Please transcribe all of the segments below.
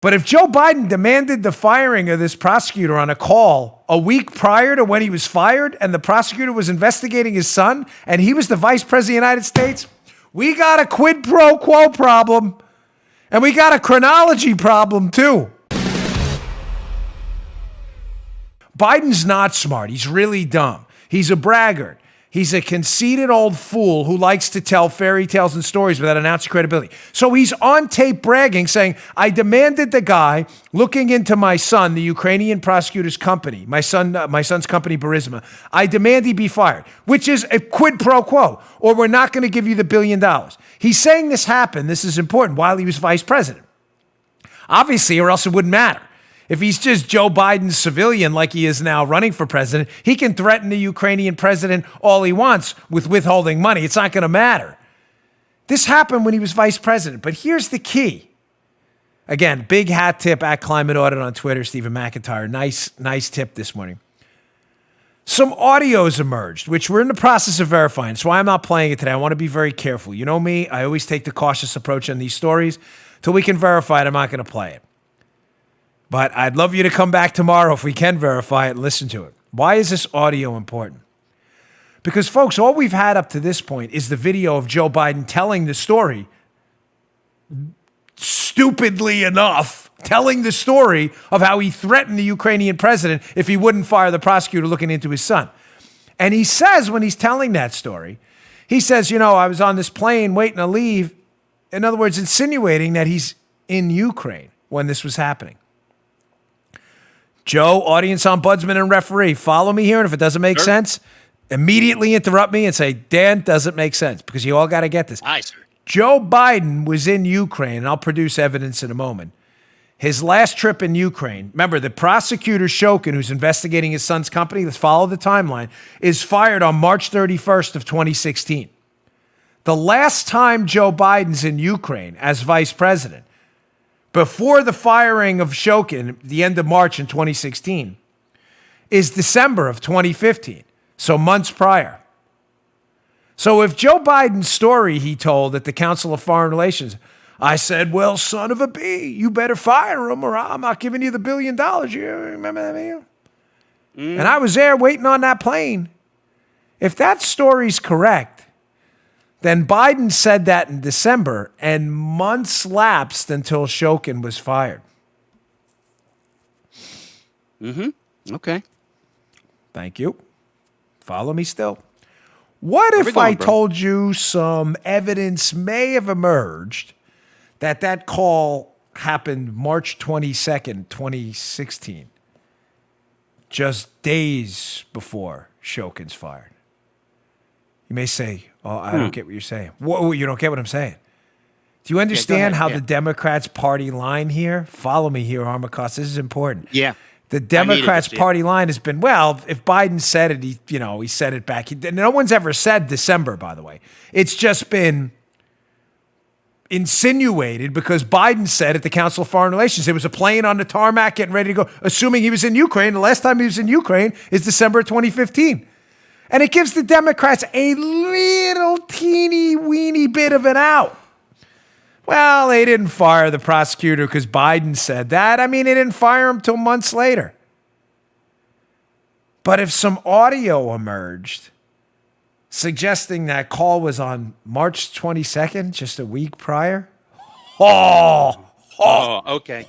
But if Joe Biden demanded the firing of this prosecutor on a call a week prior to when he was fired, and the prosecutor was investigating his son, and he was the vice president of the United States, we got a quid pro quo problem, and we got a chronology problem too. Biden's not smart. He's really dumb. He's a braggart. He's a conceited old fool who likes to tell fairy tales and stories without an ounce of credibility. So he's on tape bragging, saying, I demanded the guy looking into my son, the Ukrainian prosecutor's company, my son's company, Burisma, I demand he be fired, which is a quid pro quo, or we're not going to give you the $1 billion. He's saying this happened, this is important, while he was vice president. Obviously, or else it wouldn't matter. If he's just Joe Biden's civilian like he is now running for president, he can threaten the Ukrainian president all he wants with withholding money. It's not going to matter. This happened when he was vice president. But here's the key. Again, big hat tip at Climate Audit on Twitter, Stephen McIntyre. Nice tip this morning. Some audios emerged, which we're in the process of verifying. That's why I'm not playing it today. I want to be very careful. You know me, I always take the cautious approach on these stories. Till we can verify it, I'm not going to play it. But I'd love you to come back tomorrow if we can verify it and listen to it. Why is this audio important? Because, folks, all we've had up to this point is the video of Joe Biden telling the story, stupidly enough, telling the story of how he threatened the Ukrainian president if he wouldn't fire the prosecutor looking into his son. And he says, when he's telling that story, he says, I was on this plane waiting to leave. In other words, insinuating that he's in Ukraine when this was happening. Joe, audience ombudsman and referee, follow me here. And if it doesn't make sense, immediately interrupt me and say, Dan, doesn't make sense, because you all got to get this. Aye, sir. Joe Biden was in Ukraine, and I'll produce evidence in a moment. His last trip in Ukraine, remember, the prosecutor Shokin, who's investigating his son's company, let's follow the timeline, is fired on March 31st of 2016. The last time Joe Biden's in Ukraine as vice president, before the firing of Shokin, the end of March in 2016, is December of 2015, so months prior. So if Joe Biden's story he told at the Council of Foreign Relations, I said, well, son of a bee, you better fire him or I'm not giving you the $1 billion. You remember that video? And I was there waiting on that plane. If that story's correct, then Biden said that in December, and months lapsed until Shokin was fired. Okay. Thank you. Follow me still. What if I told you some evidence may have emerged that call happened March 22nd, 2016, just days before Shokin's fired? You may say, oh, I don't get what you're saying. Whoa, you don't get what I'm saying. Do you understand how the Democrats' party line here? Follow me here, Armacost. This is important. Yeah. The Democrats' party line has been, well, if Biden said it, he said it back. No one's ever said December, by the way. It's just been insinuated because Biden said at the Council of Foreign Relations, there was a plane on the tarmac getting ready to go, assuming he was in Ukraine. The last time he was in Ukraine is December 2015. And it gives the Democrats a little teeny weeny bit of an out. Well, they didn't fire the prosecutor because Biden said that. I mean, they didn't fire him till months later. But if some audio emerged suggesting that call was on March 22nd, just a week prior, okay.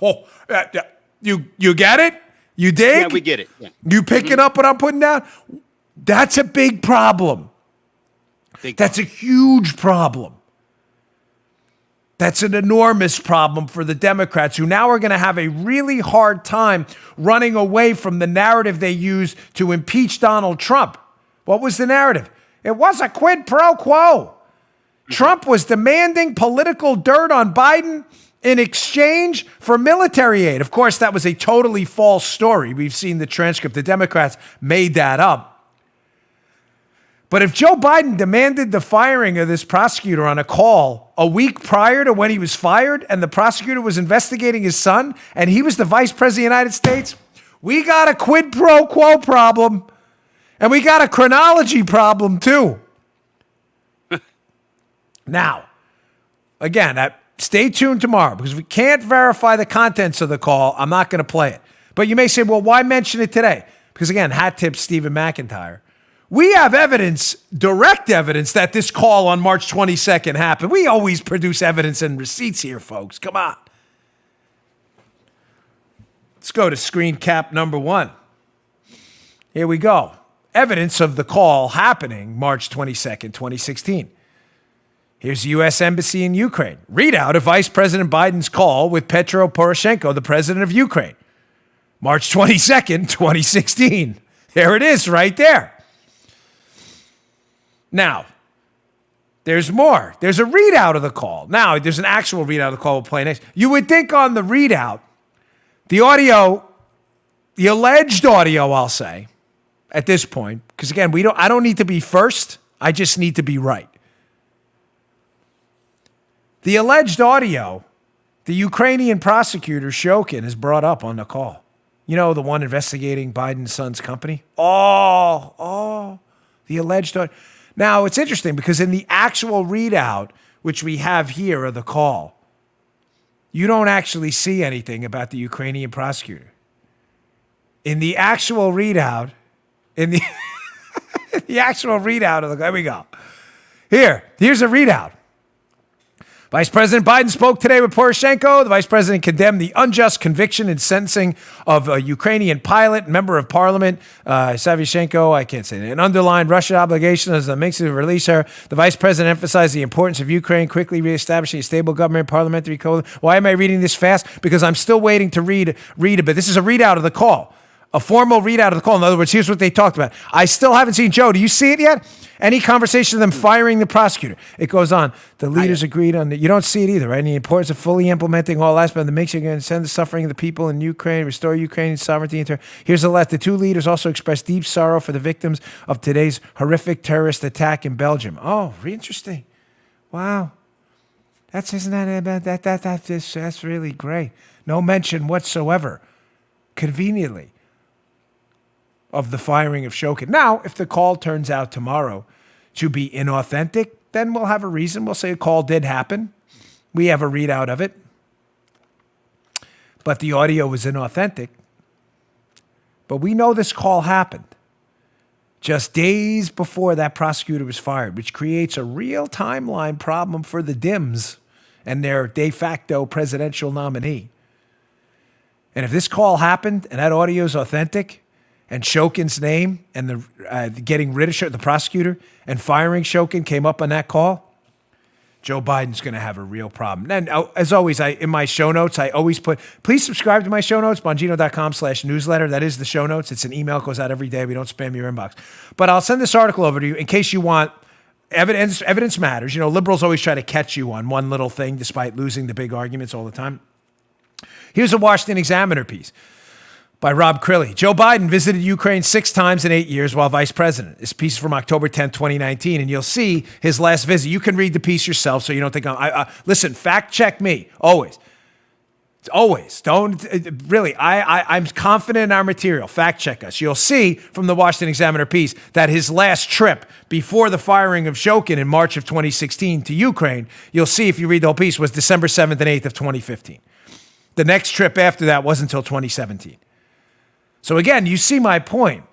You get it? You dig? Yeah, we get it. Yeah. You picking up what I'm putting down? That's a big problem. That's a huge problem. That's an enormous problem for the Democrats, who now are going to have a really hard time running away from the narrative they used to impeach Donald Trump. What was the narrative? It was a quid pro quo. Trump was demanding political dirt on Biden in exchange for military aid. Of course, that was a totally false story. We've seen the transcript. The Democrats made that up. But if Joe Biden demanded the firing of this prosecutor on a call a week prior to when he was fired, and the prosecutor was investigating his son, and he was the vice president of the United States, we got a quid pro quo problem, and we got a chronology problem too. Now, again, stay tuned tomorrow because if we can't verify the contents of the call, I'm not going to play it. But you may say, well, why mention it today? Because again, hat tip Stephen McIntyre. We have evidence, direct evidence, that this call on March 22nd happened. We always produce evidence and receipts here, folks. Come on. Let's go to screen cap number 1. Here we go. Evidence of the call happening March 22nd, 2016. Here's the U.S. Embassy in Ukraine. Readout of Vice President Biden's call with Petro Poroshenko, the president of Ukraine. March 22nd, 2016. There it is right there. Now, there's more. There's a readout of the call. Now, there's an actual readout of the call we'll play next. You would think on the readout, the audio, the alleged audio, I'll say, at this point, because again, I don't need to be first. I just need to be right. The alleged audio, the Ukrainian prosecutor Shokin has brought up on the call. You know, the one investigating Biden's son's company? The alleged audio. Now, it's interesting because in the actual readout, which we have here of the call, you don't actually see anything about the Ukrainian prosecutor. In the actual readout, the actual readout of the, there we go. Here's a readout. Vice President Biden spoke today with Poroshenko. The vice president condemned the unjust conviction and sentencing of a Ukrainian pilot, member of parliament, Savchenko, I can't say that, and underlined Russia's obligation as a makes to release her. The vice president emphasized the importance of Ukraine quickly reestablishing a stable government, parliamentary code. Why am I reading this fast? Because I'm still waiting to read it, but this is a readout of the call. A formal readout of the call. In other words, here's what they talked about. I still haven't seen, Joe, do you see it yet? Any conversation of them firing the prosecutor? It goes on. The leaders agreed on you don't see it either, right? And the importance of fully implementing all aspects of the mix against send the suffering of the people in Ukraine, restore Ukraine's sovereignty. Here's the left. The two leaders also expressed deep sorrow for the victims of today's horrific terrorist attack in Belgium. Oh, interesting. Wow. That's really great. No mention whatsoever, conveniently, of the firing of Shokin. Now, if the call turns out tomorrow to be inauthentic, then we'll have a reason. We'll say a call did happen. We have a readout of it. But the audio was inauthentic. But we know this call happened just days before that prosecutor was fired, which creates a real timeline problem for the Dems and their de facto presidential nominee. And if this call happened and that audio is authentic, and Shokin's name and the getting rid of the prosecutor and firing Shokin came up on that call, Joe Biden's going to have a real problem. And as always, in my show notes, I always put, please subscribe to my show notes, bongino.com/newsletter. That is the show notes. It's an email that goes out every day. We don't spam your inbox. But I'll send this article over to you in case you want evidence. Evidence matters. You know, liberals always try to catch you on one little thing despite losing the big arguments all the time. Here's a Washington Examiner piece by Rob Crilly. Joe Biden visited Ukraine 6 times in 8 years while vice president. This piece is from October 10th, 2019, and you'll see his last visit. You can read the piece yourself so you don't think listen, fact check me, always. Always. Don't, really, I'm confident in our material. Fact check us. You'll see from the Washington Examiner piece that his last trip before the firing of Shokin in March of 2016 to Ukraine, you'll see if you read the whole piece, was December 7th and 8th of 2015. The next trip after that wasn't until 2017. So again, you see my point.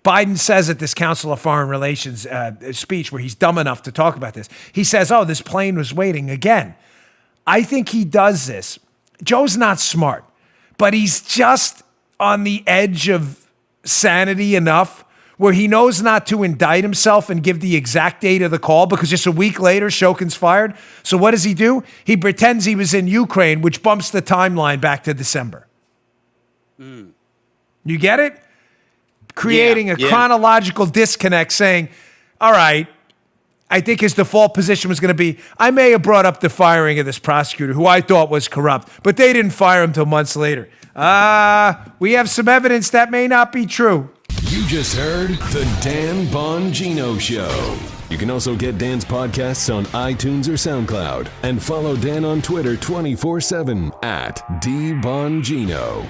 Biden says at this Council of Foreign Relations speech where he's dumb enough to talk about this, he says, oh, this plane was waiting again. I think he does this. Joe's not smart, but he's just on the edge of sanity enough where he knows not to indict himself and give the exact date of the call because just a week later, Shokin's fired. So what does he do? He pretends he was in Ukraine, which bumps the timeline back to December. You get it? Creating a chronological disconnect saying, all right, I think his default position was going to be, I may have brought up the firing of this prosecutor who I thought was corrupt, but they didn't fire him till months later. We have some evidence that may not be true. You just heard The Dan Bongino Show. You can also get Dan's podcasts on iTunes or SoundCloud and follow Dan on Twitter 24/7 @DBongino.